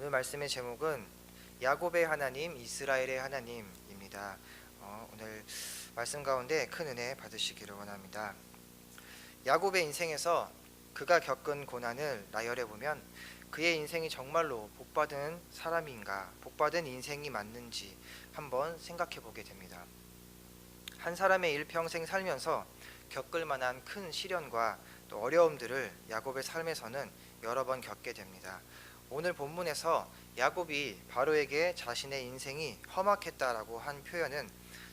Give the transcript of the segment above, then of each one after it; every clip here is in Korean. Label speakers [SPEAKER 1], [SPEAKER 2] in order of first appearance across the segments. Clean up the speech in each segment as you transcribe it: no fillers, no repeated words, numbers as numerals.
[SPEAKER 1] 오늘 말씀의 제목은 야곱의 하나님, 이스라엘의 하나님입니다. 오늘 말씀 가운데 큰 은혜 받으시기를 원합니다. 야곱의 인생에서 그가 겪은 고난을 나열해 보면 그의 인생이 정말로 복받은 사람인가, 복받은 인생이 맞는지 한번 생각해 보게 됩니다. 한 사람의 일평생 살면서 겪을 만한 큰 시련과 또 어려움들을 야곱의 삶에서는 여러 번 겪게 됩니다. 오늘 본문에서 야곱이 바로에게 자신의 인생이 험악했다라고 한 표현은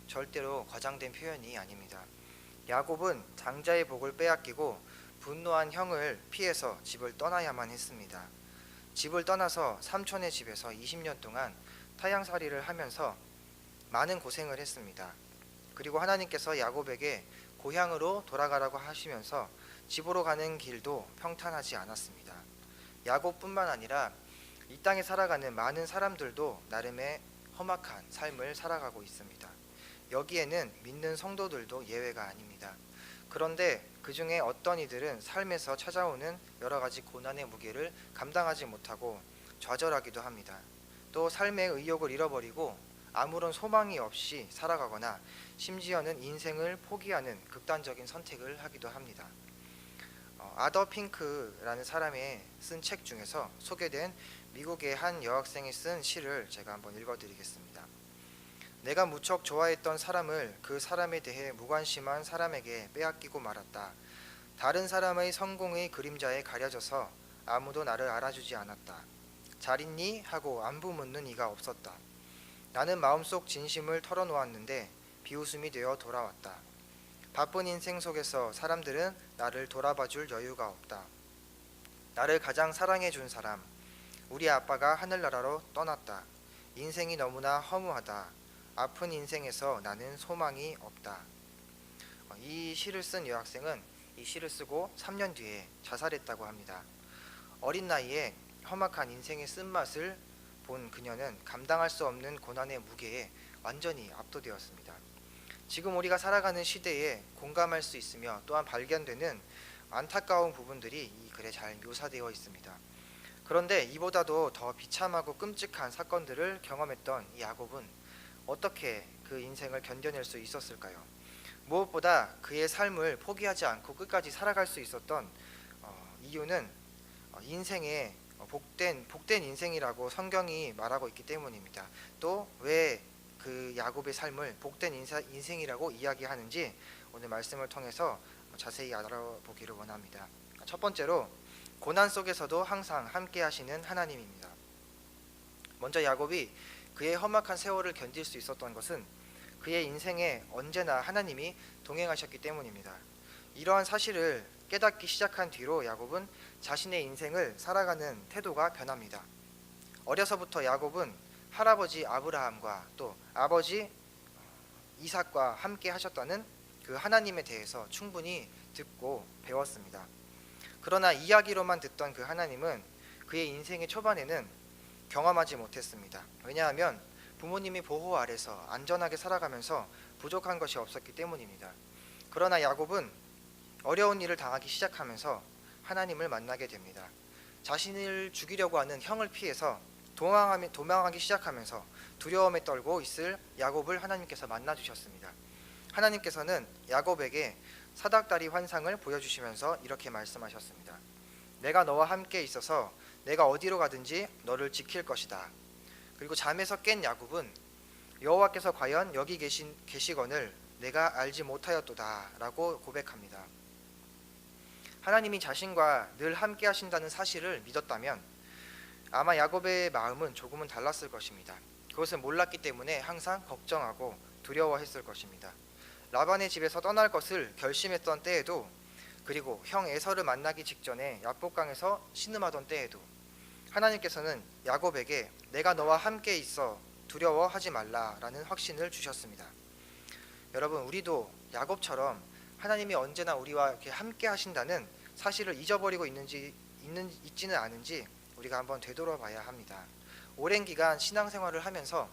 [SPEAKER 1] 절대로 과장된 표현이 아닙니다. 야곱은 장자의 복을 빼앗기고 분노한 형을 피해서 집을 떠나야만 했습니다. 집을 떠나서 삼촌의 집에서 20년 동안 타향살이를 하면서 많은 고생을 했습니다. 그리고 하나님께서 야곱에게 고향으로 돌아가라고 하시면서 집으로 가는 길도 평탄하지 않았습니다. 야곱뿐만 아니라 이 땅에 살아가는 많은 사람들도 나름의 험악한 삶을 살아가고 있습니다. 여기에는 믿는 성도들도 예외가 아닙니다. 그런데 그 중에 어떤 이들은 삶에서 찾아오는 여러 가지 고난의 무게를 감당하지 못하고 좌절하기도 합니다. 또 삶의 의욕을 잃어버리고 아무런 소망이 없이 살아가거나 심지어는 인생을 포기하는 극단적인 선택을 하기도 합니다. 아더 핑크라는 사람의 쓴 책 중에서 소개된 미국의 한 여학생이 쓴 시를 제가 한번 읽어드리겠습니다. 내가 무척 좋아했던 사람을 그 사람에 대해 무관심한 사람에게 빼앗기고 말았다. 다른 사람의 성공의 그림자에 가려져서 아무도 나를 알아주지 않았다. 잘 있니? 하고 안부 묻는 이가 없었다. 나는 마음속 진심을 털어놓았는데 비웃음이 되어 돌아왔다. 바쁜 인생 속에서 사람들은 나를 돌아봐줄 여유가 없다. 나를 가장 사랑해준 사람, 우리 아빠가 하늘나라로 떠났다. 인생이 너무나 허무하다. 아픈 인생에서 나는 소망이 없다. 이 시를 쓴 여학생은 이 시를 쓰고 3년 뒤에 자살했다고 합니다. 어린 나이에 험악한 인생의 쓴맛을 본 그녀는 감당할 수 없는 고난의 무게에 완전히 압도되었습니다. 지금 우리가 살아가는 시대에 공감할 수 있으며 또한 발견되는 안타까운 부분들이 이 글에 잘 묘사되어 있습니다. 그런데 이보다도 더 비참하고 끔찍한 사건들을 경험했던 이 야곱은 어떻게 그 인생을 견뎌낼 수 있었을까요? 무엇보다 그의 삶을 포기하지 않고 끝까지 살아갈 수 있었던 이유는 인생의 복된 인생이라고 성경이 말하고 있기 때문입니다. 또 왜 그 야곱의 삶을 복된 인생이라고 이야기하는지 오늘 말씀을 통해서 자세히 알아보기를 원합니다. 첫 번째로 고난 속에서도 항상 함께 하시는 하나님입니다. 먼저 야곱이 그의 험악한 세월을 견딜 수 있었던 것은 그의 인생에 언제나 하나님이 동행하셨기 때문입니다. 이러한 사실을 깨닫기 시작한 뒤로 야곱은 자신의 인생을 살아가는 태도가 변합니다. 어려서부터 야곱은 할아버지 아브라함과 또 아버지 이삭과 함께 하셨다는 그 하나님에 대해서 충분히 듣고 배웠습니다. 그러나 이야기로만 듣던 그 하나님은 그의 인생의 초반에는 경험하지 못했습니다. 왜냐하면 부모님이 보호 아래서 안전하게 살아가면서 부족한 것이 없었기 때문입니다. 그러나 야곱은 어려운 일을 당하기 시작하면서 하나님을 만나게 됩니다. 자신을 죽이려고 하는 형을 피해서 도망하기 시작하면서 두려움에 떨고 있을 야곱을 하나님께서 만나주셨습니다. 하나님께서는 야곱에게 사닥다리 환상을 보여주시면서 이렇게 말씀하셨습니다. 내가 너와 함께 있어서 내가 어디로 가든지 너를 지킬 것이다. 그리고 잠에서 깬 야곱은 여호와께서 과연 여기 계시거늘 내가 알지 못하였도다 라고 고백합니다. 하나님이 자신과 늘 함께 하신다는 사실을 믿었다면 아마 야곱의 마음은 조금은 달랐을 것입니다. 그것을 몰랐기 때문에 항상 걱정하고 두려워했을 것입니다. 라반의 집에서 떠날 것을 결심했던 때에도, 그리고 형 에서를 만나기 직전에 야복강에서 신음하던 때에도 하나님께서는 야곱에게 내가 너와 함께 있어 두려워하지 말라라는 확신을 주셨습니다. 여러분, 우리도 야곱처럼 하나님이 언제나 우리와 이렇게 함께 하신다는 사실을 잊어버리고 있지는 않은지 우리가 한번 되돌아봐야 합니다. 오랜 기간 신앙생활을 하면서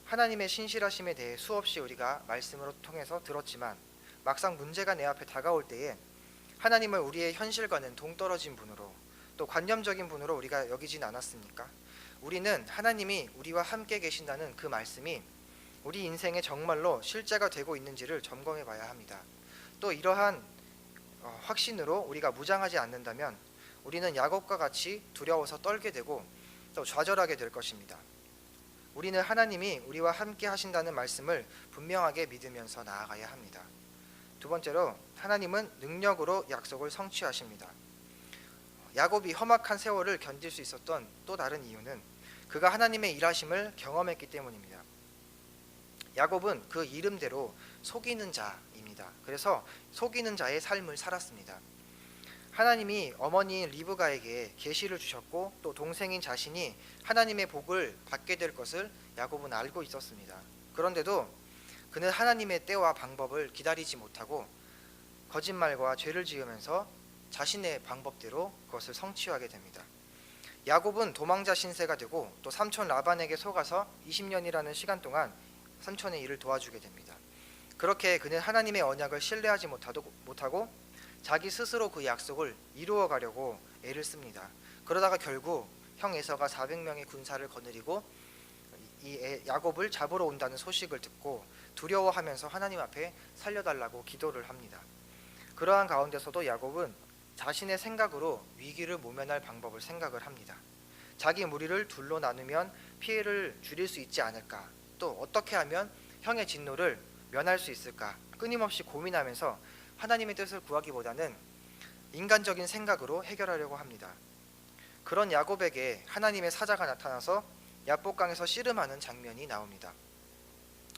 [SPEAKER 1] 하나님의 신실하심에 대해 수없이 우리가 말씀으로 통해서 들었지만 막상 문제가 내 앞에 다가올 때에 하나님을 우리의 현실과는 동떨어진 분으로, 또 관념적인 분으로 우리가 여기진 않았습니까? 우리는 하나님이 우리와 함께 계신다는 그 말씀이 우리 인생에 정말로 실제가 되고 있는지를 점검해 봐야 합니다. 또 이러한 확신으로 우리가 무장하지 않는다면 우리는 야곱과 같이 두려워서 떨게 되고 또 좌절하게 될 것입니다. 우리는 하나님이 우리와 함께 하신다는 말씀을 분명하게 믿으면서 나아가야 합니다. 두 번째로, 하나님은 능력으로 약속을 성취하십니다. 야곱이 험악한 세월을 견딜 수 있었던 또 다른 이유는 그가 하나님의 일하심을 경험했기 때문입니다. 야곱은 그 이름대로 속이는 자입니다. 그래서 속이는 자의 삶을 살았습니다. 하나님이 어머니인 리브가에게 계시를 주셨고 또 동생인 자신이 하나님의 복을 받게 될 것을 야곱은 알고 있었습니다. 그런데도 그는 하나님의 때와 방법을 기다리지 못하고 거짓말과 죄를 지으면서 자신의 방법대로 그것을 성취하게 됩니다. 야곱은 도망자 신세가 되고 또 삼촌 라반에게 속아서 20년이라는 시간 동안 삼촌의 일을 도와주게 됩니다. 그렇게 그는 하나님의 언약을 신뢰하지 못하고 자기 스스로 그 약속을 이루어 가려고 애를 씁니다. 그러다가 결국 형 에서가 400명의 군사를 거느리고 야곱을 잡으러 온다는 소식을 듣고 두려워하면서 하나님 앞에 살려달라고 기도를 합니다. 그러한 가운데서도 야곱은 자신의 생각으로 위기를 모면할 방법을 생각을 합니다. 자기 무리를 둘로 나누면 피해를 줄일 수 있지 않을까, 또 어떻게 하면 형의 진노를 면할 수 있을까 끊임없이 고민하면서 하나님의 뜻을 구하기보다는 인간적인 생각으로 해결하려고 합니다. 그런 야곱에게 하나님의 사자가 나타나서 야복강에서 씨름하는 장면이 나옵니다.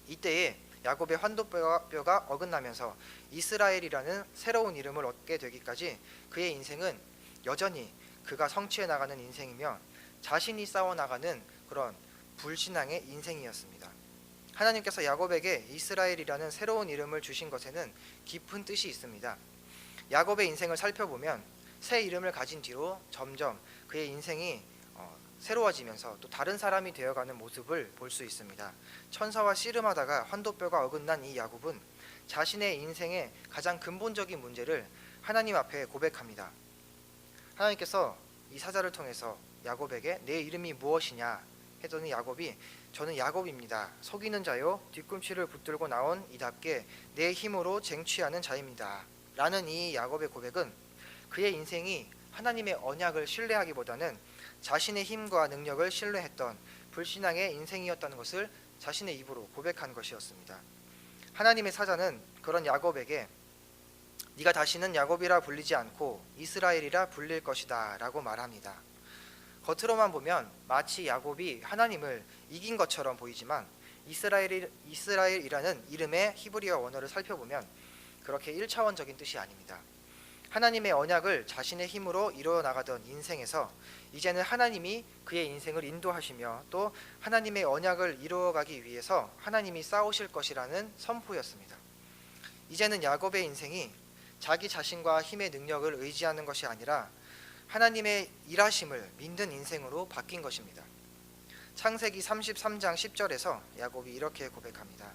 [SPEAKER 1] 이때에 야곱의 환도뼈가 어긋나면서 이스라엘이라는 새로운 이름을 얻게 되기까지 그의 인생은 여전히 그가 성취해 나가는 인생이며 자신이 싸워나가는 그런 불신앙의 인생이었습니다. 하나님께서 야곱에게 이스라엘이라는 새로운 이름을 주신 것에는 깊은 뜻이 있습니다. 야곱의 인생을 살펴보면 새 이름을 가진 뒤로 점점 그의 인생이 새로워지면서 또 다른 사람이 되어가는 모습을 볼 수 있습니다. 천사와 씨름하다가 환도뼈가 어긋난 이 야곱은 자신의 인생의 가장 근본적인 문제를 하나님 앞에 고백합니다. 하나님께서 이 사자를 통해서 야곱에게 내 이름이 무엇이냐 했더니 야곱이 저는 야곱입니다. 속이는 자요 뒤꿈치를 붙들고 나온 이답게 내 힘으로 쟁취하는 자입니다. 라는 이 야곱의 고백은 그의 인생이 하나님의 언약을 신뢰하기보다는 자신의 힘과 능력을 신뢰했던 불신앙의 인생이었다는 것을 자신의 입으로 고백한 것이었습니다. 하나님의 사자는 그런 야곱에게 네가 다시는 야곱이라 불리지 않고 이스라엘이라 불릴 것이다 라고 말합니다. 겉으로만 보면 마치 야곱이 하나님을 이긴 것처럼 보이지만 이스라엘이라는 이름의 히브리어 원어를 살펴보면 그렇게 1차원적인 뜻이 아닙니다. 하나님의 언약을 자신의 힘으로 이루어 나가던 인생에서 이제는 하나님이 그의 인생을 인도하시며 또 하나님의 언약을 이루어가기 위해서 하나님이 싸우실 것이라는 선포였습니다. 이제는 야곱의 인생이 자기 자신과 힘의 능력을 의지하는 것이 아니라 하나님의 일하심을 믿는 인생으로 바뀐 것입니다. 창세기 33장 10절에서 야곱이 이렇게 고백합니다.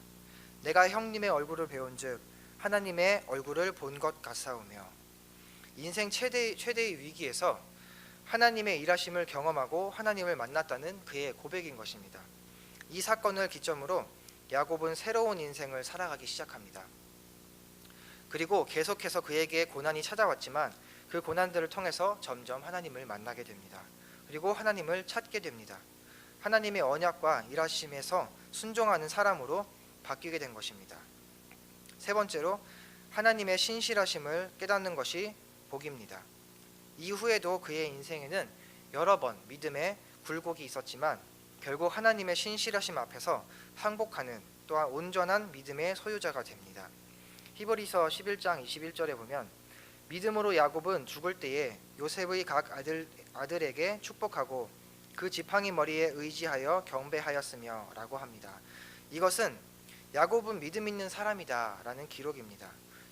[SPEAKER 1] 내가 형님의 얼굴을 배운즉 하나님의 얼굴을 본 것 같사오며. 인생 최대의 위기에서 하나님의 일하심을 경험하고 하나님을 만났다는 그의 고백인 것입니다. 이 사건을 기점으로 야곱은 새로운 인생을 살아가기 시작합니다. 그리고 계속해서 그에게 고난이 찾아왔지만 그 고난들을 통해서 점점 하나님을 만나게 됩니다. 그리고 하나님을 찾게 됩니다. 하나님의 언약과 일하심에서 순종하는 사람으로 바뀌게 된 것입니다. 세 번째로, 하나님의 신실하심을 깨닫는 것이 복입니다. 이후에도 그의 인생에는 여러 번 믿음의 굴곡이 있었지만 결국 하나님의 신실하심 앞에서 항복하는 또한 온전한 믿음의 소유자가 됩니다. 히브리서 11장 21절에 보면 믿음으로 야곱은 죽을 때에 요셉의 각 아들에게 축복하고 그 지팡이 머리에 의지하여 경배하였으며 라고 합니다. 이것은 야곱은 믿음 있는 사람이다 라는 기록입니다.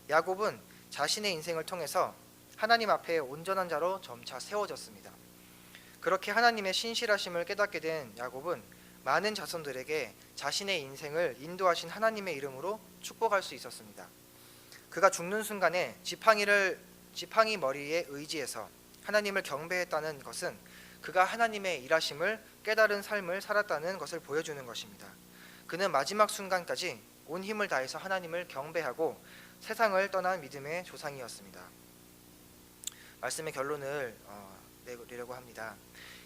[SPEAKER 1] 야곱은 자신의 인생을 통해서 하나님 앞에 온전한 자로 점차 세워졌습니다. 그렇게 하나님의 신실하심을 깨닫게 된 야곱은 많은 자손들에게 자신의 인생을 인도하신 하나님의 이름으로 축복할 수 있었습니다. 그가 죽는 순간에 지팡이 머리에 의지해서 하나님을 경배했다는 것은 그가 하나님의 일하심을 깨달은 삶을 살았다는 것을 보여주는 것입니다. 그는 마지막 순간까지 온 힘을 다해서 하나님을 경배하고 세상을 떠난 믿음의 조상이었습니다. 말씀의 결론을 내려고 합니다.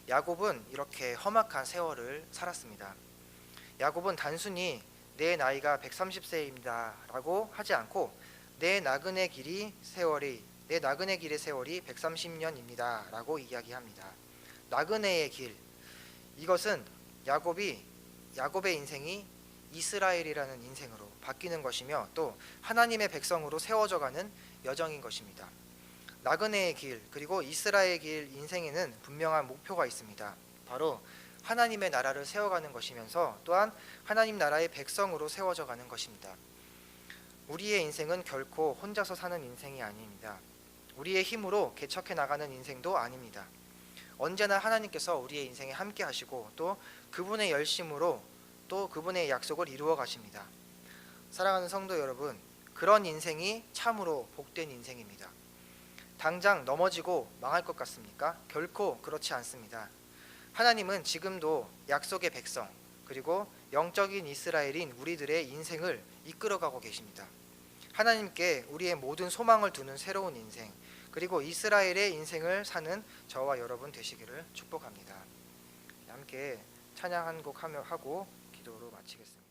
[SPEAKER 1] 야곱은 이렇게 험악한 세월을 살았습니다. 야곱은 단순히 내 나이가 130세입니다 라고 하지 않고 내 나그네 길의 세월이 130년입니다 라고 이야기합니다. 나그네의 길, 이것은 야곱의 인생이 이스라엘이라는 인생으로 바뀌는 것이며 또 하나님의 백성으로 세워져가는 여정인 것입니다. 나그네의 길 그리고 이스라엘의 길 인생에는 분명한 목표가 있습니다. 바로 하나님의 나라를 세워가는 것이면서 또한 하나님 나라의 백성으로 세워져가는 것입니다. 우리의 인생은 결코 혼자서 사는 인생이 아닙니다. 우리의 힘으로 개척해 나가는 인생도 아닙니다. 언제나 하나님께서 우리의 인생에 함께 하시고 또 그분의 열심으로 또 그분의 약속을 이루어 가십니다. 사랑하는 성도 여러분, 그런 인생이 참으로 복된 인생입니다. 당장 넘어지고 망할 것 같습니까? 결코 그렇지 않습니다. 하나님은 지금도 약속의 백성 그리고 영적인 이스라엘인 우리들의 인생을 이끌어가고 계십니다. 하나님께 우리의 모든 소망을 두는 새로운 인생 그리고 이스라엘의 인생을 사는 저와 여러분 되시기를 축복합니다. 함께 찬양 한 곡 하고 기도로 마치겠습니다.